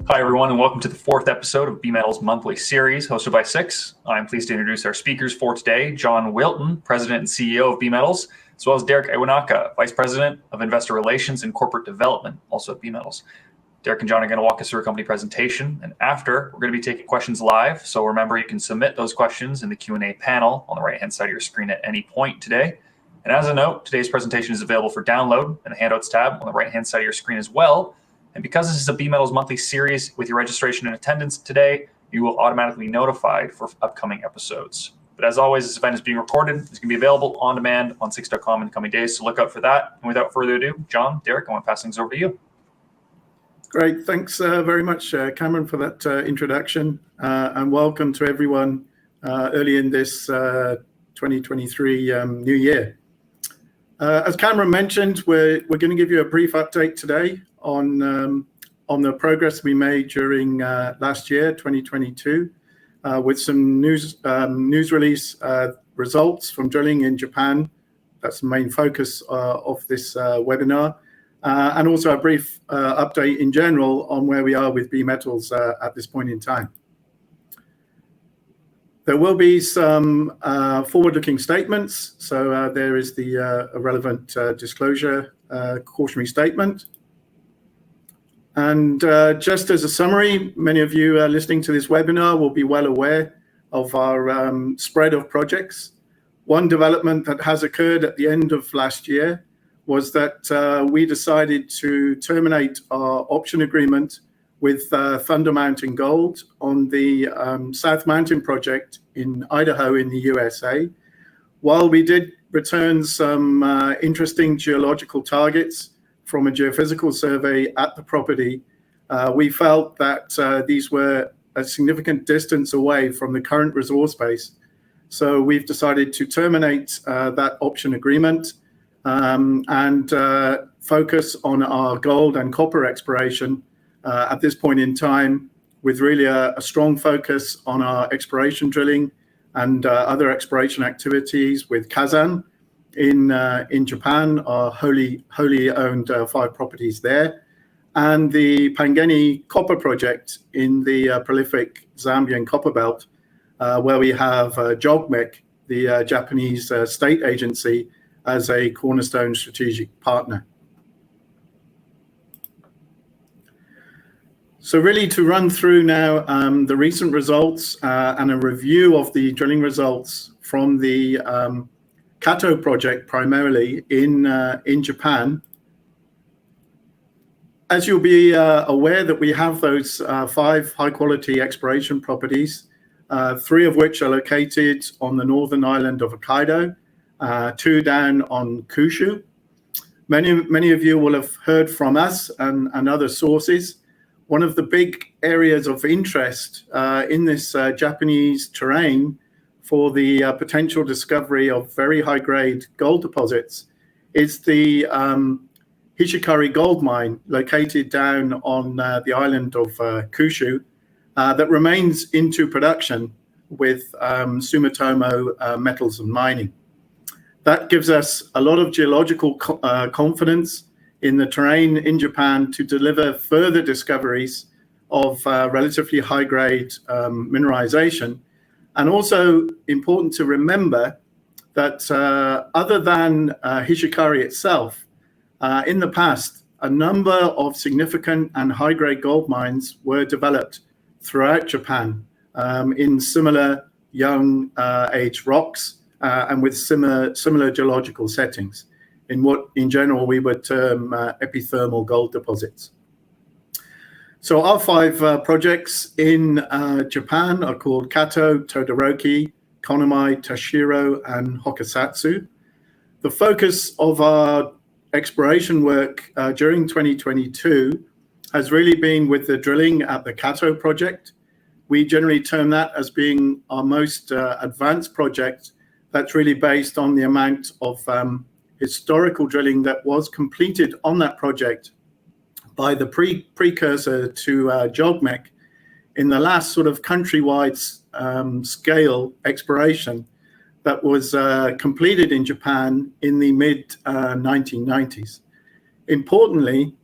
Hi, everyone, and welcome to the fourth episode of BeMetals Monthly Series, hosted by Six. I'm pleased to introduce our speakers for today, John Wilton, President and CEO of BeMetals, as well as Derek Iwanaka, Vice President of Investor Relations and Corporate Development, also at BeMetals. Derek and John are going to walk us through a company presentation, and after, we're going to be taking questions live. So remember, you can submit those questions in the Q&A panel on the right-hand side of your screen at any point today. And as a note, today's presentation is available for download in the Handouts tab on the right-hand side of your screen as well. And because this is a BeMetals Monthly Series, with your registration and attendance today, you will automatically be notified for upcoming episodes. But as always, this event is being recorded. It's going to be available on demand on Six.com in the coming days, so look out for that. And without further ado, John, Derek, I want to pass things over to you. Great. Thanks very much, Cameron, for that introduction. And welcome to everyone early in this 2023 new year. As Cameron mentioned, we're going to give you a brief update today on the progress we made during last year, 2022, with some news release results from drilling in Japan. That's the main focus of this webinar, and also a brief update in general on where we are with BeMetals at this point in time. There will be some forward-looking statements, so there is the relevant disclosure cautionary statement. And just as a summary, many of you listening to this webinar will be well aware of our spread of projects. One development that has occurred at the end of last year was that we decided to terminate our option agreement with Thunder Mountain Gold on the South Mountain project in Idaho in the USA. While we did return some interesting geological targets from a geophysical survey at the property, we felt that these were a significant distance away from the current resource base. So we've decided to terminate that option agreement and focus on our gold and copper exploration at this point in time, with really a strong focus on our exploration drilling and other exploration activities with Kazan in Japan, our wholly owned 5 properties there, and the Pangeni Copper Project in the prolific Zambian Copperbelt, where we have JOGMEC, the Japanese state agency, as a cornerstone strategic partner. So really, to run through now the recent results and a review of the drilling results from the Kato project, primarily in Japan. As you'll be aware, that we have those 5 high-quality exploration properties, 3 of which are located on the northern island of Hokkaido, 2 down on Kyushu. Many of you will have heard from us and other sources. One of the big areas of interest in this Japanese terrain for the potential discovery of very high-grade gold deposits is the Hishikari gold mine located down on the island of Kyushu that remains into production with Sumitomo Metals and Mining. That gives us a lot of geological confidence in the terrain in Japan to deliver further discoveries of relatively high-grade mineralization. And also important to remember that other than Hishikari itself, in the past, a number of significant and high-grade gold mines were developed throughout Japan in similar young age rocks and with similar geological settings, in what in general we would term epithermal gold deposits. So our 5 projects in Japan are called Kato, Todoroki, Konomai, Tashiro, and Hokusatsu. The focus of our exploration work during 2022 has really been with the drilling at the Kato project. We generally term that as being our most advanced project. That's really based on the amount of historical drilling that was completed on that project by the precursor to JOGMEC in the last sort of countrywide scale exploration that was completed in Japan in the mid 1990s. Importantly,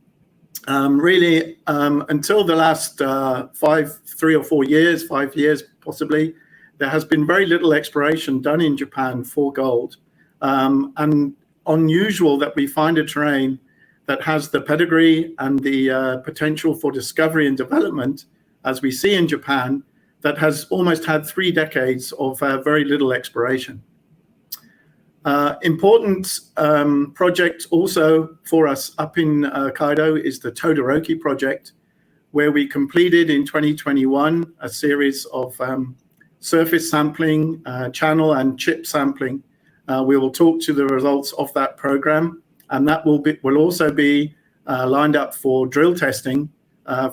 really, until the last 3 or 4 years, 5 years possibly, there has been very little exploration done in Japan for gold. And unusual that we find a terrain that has the pedigree and the potential for discovery and development, as we see in Japan, that has almost had 3 decades of very little exploration. Important project also for us up in Kaido is the Todoroki project, where we completed in 2021 a series of surface sampling, channel and chip sampling. We will talk to the results of that program, and that will also be lined up for drill testing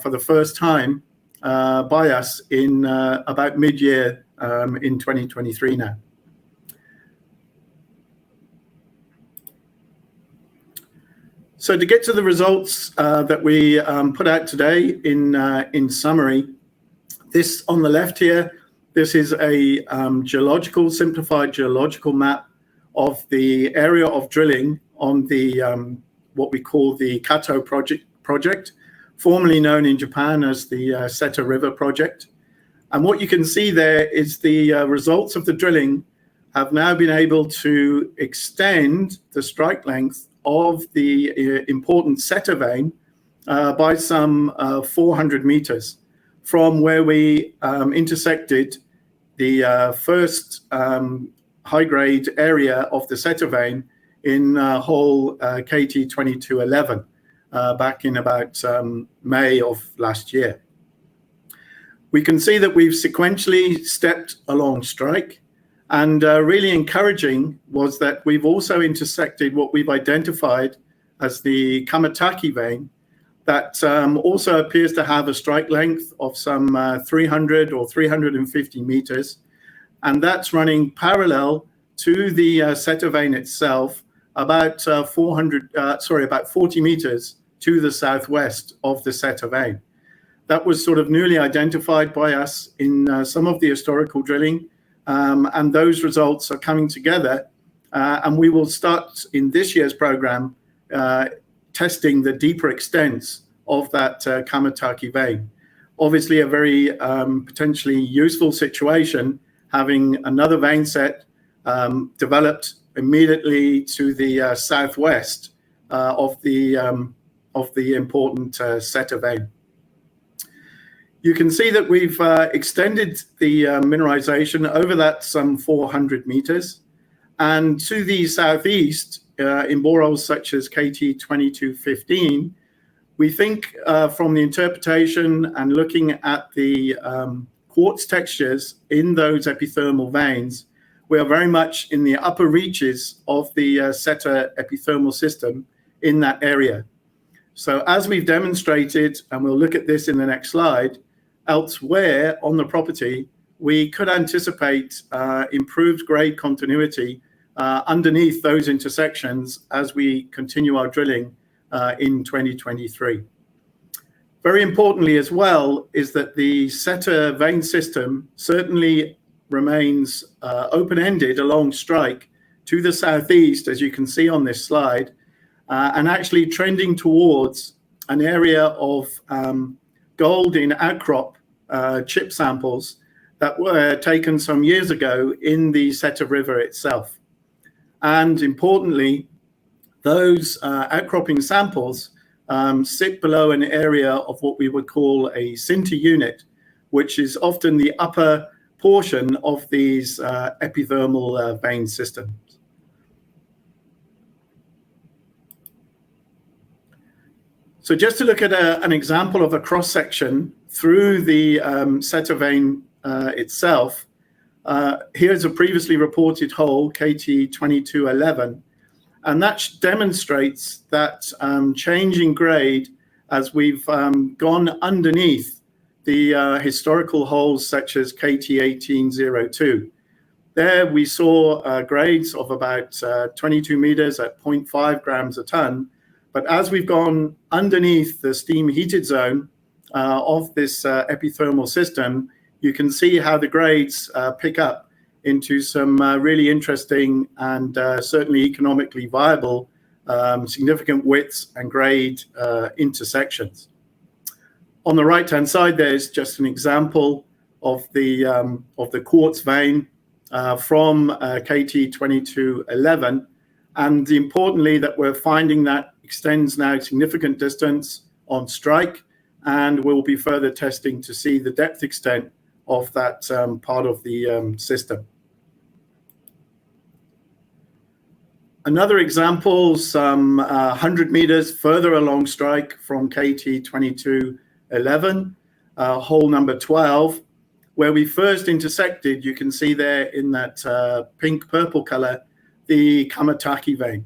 for the first time by us in about mid-year in 2023 now. So to get to the results that we put out today in summary, this on the left here, this is a simplified geological map of the area of drilling on the what we call the Kato project, formerly known in Japan as the Seta River project. And what you can see there is the results of the drilling have now been able to extend the strike length of the important Seta vein by some 400 meters from where we intersected the first high-grade area of the Seta vein in hole KT2211 back in about May of last year. We can see that we've sequentially stepped along strike, and really encouraging was that we've also intersected what we've identified as the Kamataki vein that also appears to have a strike length of some 300 or 350 meters. And that's running parallel to the Seta vein itself, about 40 meters to the southwest of the Seta vein. That was sort of newly identified by us in some of the historical drilling. And those results are coming together, and we will start in this year's program testing the deeper extents of that Kamataki vein. Obviously a very potentially useful situation, having another vein set developed immediately to the southwest of the important Seta vein. You can see that we've extended the mineralization over that some 400 meters, and to the southeast in boreholes such as KT2215, we think from the interpretation and looking at the quartz textures in those epithermal veins, we are very much in the upper reaches of the Seta epithermal system in that area. So as we've demonstrated, and we'll look at this in the next slide, elsewhere on the property, we could anticipate improved grade continuity underneath those intersections as we continue our drilling in 2023. Very importantly as well is that the Seta vein system certainly remains open-ended along strike to the southeast, as you can see on this slide, and actually trending towards an area of gold in outcrop chip samples that were taken some years ago in the Seta River itself. And importantly, those outcropping samples sit below an area of what we would call a sinter unit, which is often the upper portion of these epithermal vein systems. So just to look at an example of a cross-section through the Seta vein itself, here's a previously reported hole, KT2211, and that demonstrates that change in grade as we've gone underneath the historical holes such as KT1802. There we saw grades of about 22 meters at 0.5 grams a ton. But as we've gone underneath the steam heated zone of this epithermal system, you can see how the grades pick up into some really interesting and certainly economically viable significant widths and grade intersections. On the right-hand side, there's just an example of the quartz vein from KT2211, and importantly that we're finding that extends now significant distance on strike, and we'll be further testing to see the depth extent of that part of the system. Another example, some 100 meters further along strike from KT2211, hole number 12, where we first intersected, you can see there in that pink-purple color, the Kamataki vein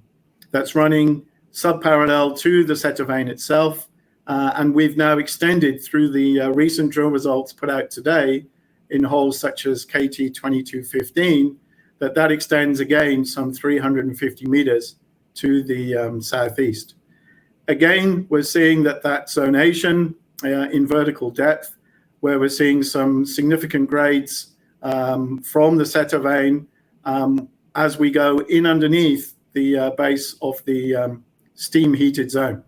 that's running subparallel to the Setter vein itself. And we've now extended through the recent drill results put out today in holes such as KT2215, that extends again some 350 meters to the southeast. Again, we're seeing that zonation in vertical depth, where we're seeing some significant grades from the Setter vein as we go in underneath the base of the steam heated zone.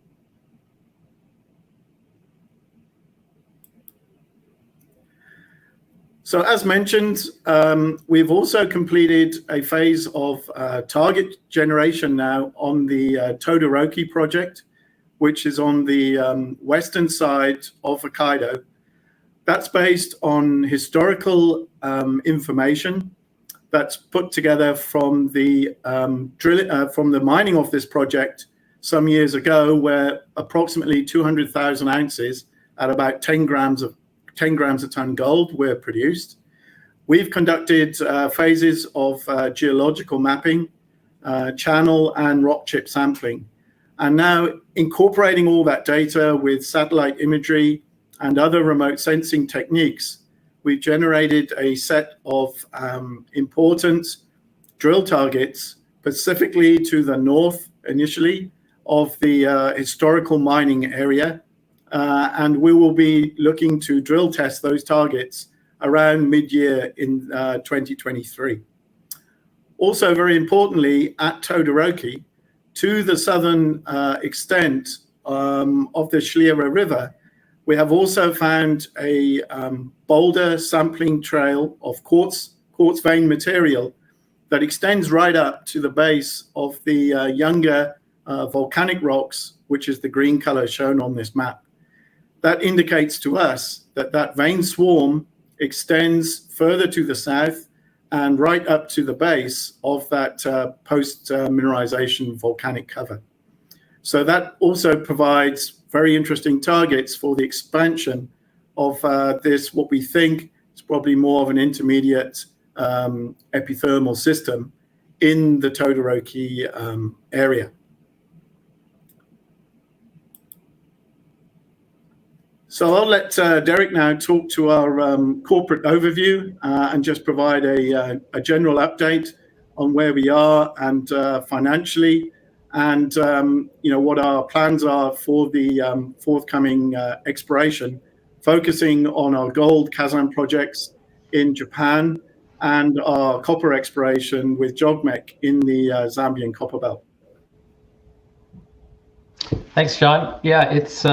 So as mentioned, we've also completed a phase of target generation now on the Todoroki project, which is on the western side of Hokkaido. That's based on historical information that's put together from the mining of this project some years ago, where approximately 200,000 ounces at about 10 grams a ton gold were produced. We've conducted phases of geological mapping, channel and rock chip sampling, and now incorporating all that data with satellite imagery and other remote sensing techniques, we've generated a set of important drill targets, specifically to the north initially of the historical mining area. And we will be looking to drill test those targets around mid-year in 2023. Also, very importantly, at Todoroki, to the southern extent of the Shliera River, we have also found a boulder sampling trail of quartz vein material that extends right up to the base of the younger volcanic rocks, which is the green color shown on this map. That indicates to us that vein swarm extends further to the south and right up to the base of that post-mineralization volcanic cover. So that also provides very interesting targets for the expansion of this, what we think is probably more of an intermediate epithermal system in the Todoroki area. So I'll let Derek now talk to our corporate overview and just provide a general update on where we are and financially, and what our plans are for the forthcoming exploration, focusing on our gold Kazan projects in Japan and our copper exploration with JOGMEC in the Zambian Copperbelt. Thanks, John. Yeah, it's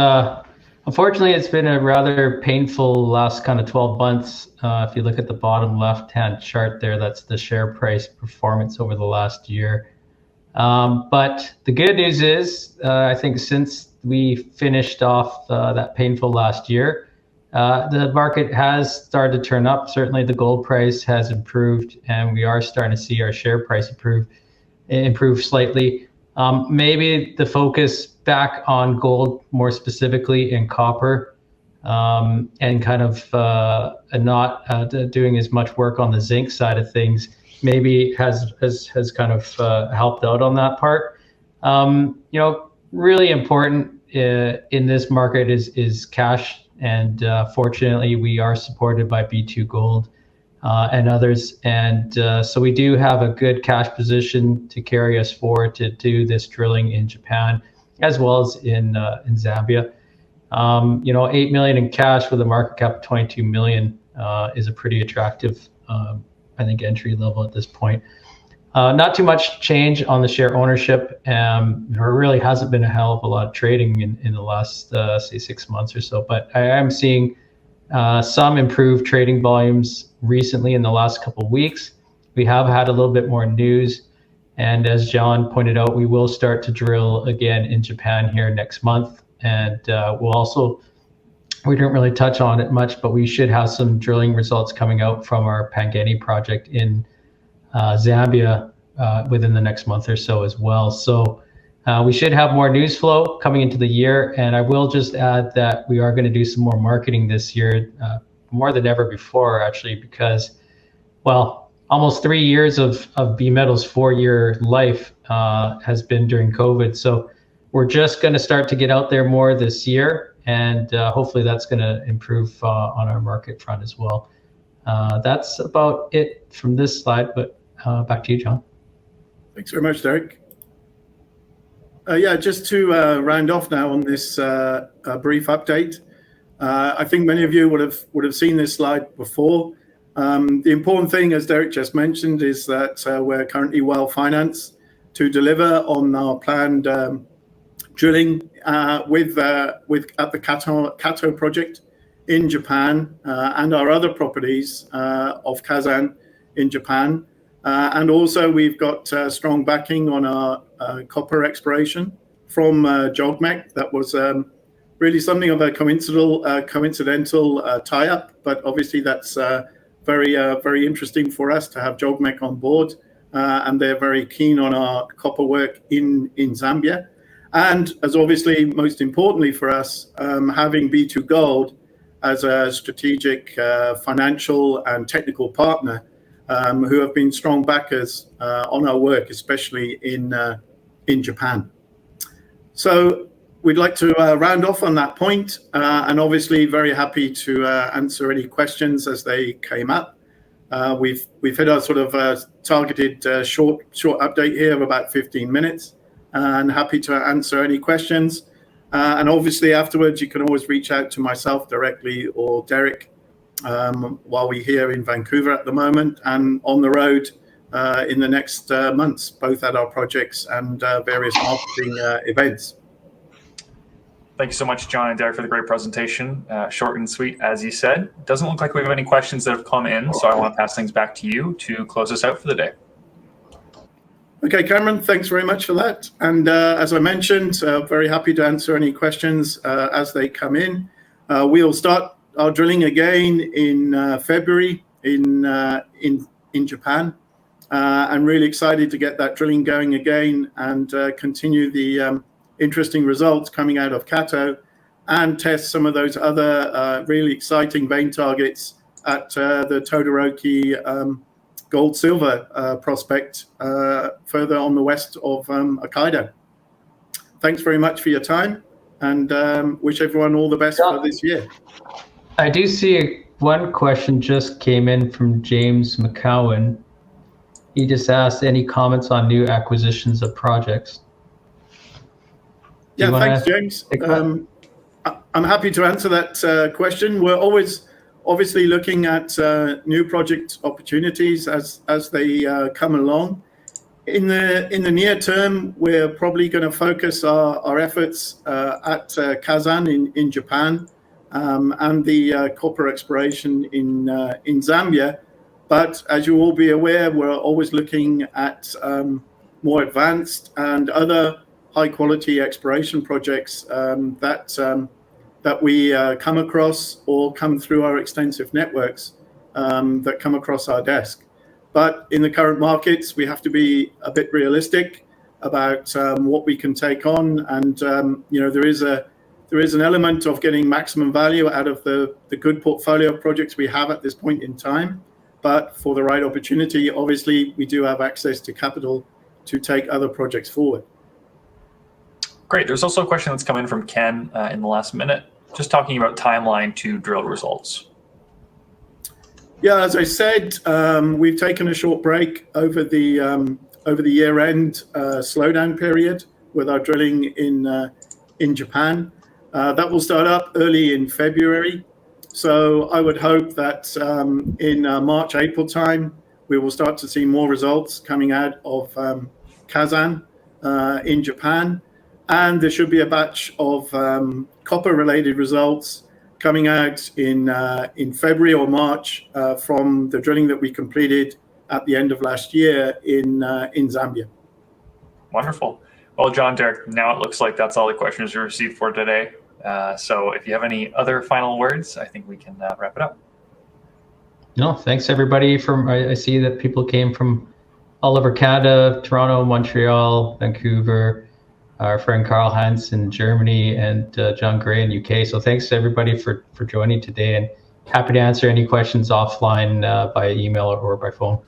unfortunately, it's been a rather painful last kind of 12 months. If you look at the bottom left-hand chart there, that's the share price performance over the last year. But the good news is, I think since we finished off that painful last year, the market has started to turn up. Certainly the gold price has improved, and we are starting to see our share price improve slightly. Maybe the focus back on gold, more specifically in copper, and kind of not doing as much work on the zinc side of things, maybe has kind of helped out on that part. Really important in this market is cash, and fortunately we are supported by B2 Gold and others, and so we do have a good cash position to carry us forward to do this drilling in Japan as well as in Zambia. 8 million in cash with a market cap of 22 million is a pretty attractive, I think, entry level at this point. Not too much change on the share ownership. There really hasn't been a hell of a lot of trading in the last, say, 6 months or so. But I am seeing some improved trading volumes recently in the last couple of weeks. We have had a little bit more news. And as John pointed out, we will start to drill again in Japan here next month. And we didn't really touch on it much, but we should have some drilling results coming out from our Pangeni project in Zambia within the next month or so as well. So we should have more news flow coming into the year. And I will just add that we are going to do some more marketing this year, more than ever before, actually, because, well, almost 3 years of BeMetals' 4-year life has been during COVID. So we're just going to start to get out there more this year. And hopefully that's going to improve on our market front as well. That's about it from this slide, but back to you, John. Thanks very much, Derek. Just to round off now on this brief update. I think many of you would have seen this slide before. The important thing, as Derek just mentioned, is that we're currently well financed to deliver on our planned drilling at the Kato project in Japan and our other properties of Kazan in Japan. And also we've got strong backing on our copper exploration from JOGMEC. That was really something of a coincidental tie-up, but obviously that's very interesting for us to have JOGMEC on board, and they're very keen on our copper work in Zambia. And as obviously most importantly for us, having B2 Gold as a strategic financial and technical partner who have been strong backers on our work, especially in Japan. So we'd like to round off on that point, and obviously very happy to answer any questions as they came up. We've hit our sort of targeted short update here of about 15 minutes, and happy to answer any questions. And obviously afterwards, you can always reach out to myself directly or Derek while we're here in Vancouver at the moment and on the road in the next months, both at our projects and various marketing events. Thank you so much, John and Derek, for the great presentation. Short and sweet, as you said. Doesn't look like we have any questions that have come in, so I want to pass things back to you to close us out for the day. Okay, Cameron, thanks very much for that. And as I mentioned, very happy to answer any questions as they come in. We'll start our drilling again in February in Japan. I'm really excited to get that drilling going again and continue the interesting results coming out of Kato and test some of those other really exciting vein targets at the Todoroki gold silver prospect further on the west of Hokkaido. Thanks very much for your time, and wish everyone all the best for this year. I do see one question just came in from James McCowan. He just asked any comments on new acquisitions of projects. Yeah, thanks, James. I'm happy to answer that question. We're always obviously looking at new project opportunities as they come along. In the near term, we're probably going to focus our efforts at Kazan in Japan and the copper exploration in Zambia. But as you will be aware, we're always looking at more advanced and other high quality exploration projects that we come across or come through our extensive networks that come across our desk. But in the current markets, we have to be a bit realistic about what we can take on. And there is an element of getting maximum value out of the good portfolio of projects we have at this point in time. But for the right opportunity, obviously, we do have access to capital to take other projects forward. Great. There's also a question that's come in from Ken in the last minute, just talking about timeline to drill results. Yeah, as I said, we've taken a short break over the year-end slowdown period with our drilling in Japan. That will start up early in February. So I would hope that in March, April time, we will start to see more results coming out of Kazan in Japan. And there should be a batch of copper-related results coming out in February or March from the drilling that we completed at the end of last year in Zambia. Wonderful. Well, John, Derek, now it looks like that's all the questions we received for today. So if you have any other final words, I think we can wrap it up. No, thanks everybody. I see that people came from all over Canada, Toronto, Montreal, Vancouver, our friend Carl Hans in Germany, and John Gray in UK. So thanks to everybody for joining today, and happy to answer any questions offline by email or by phone.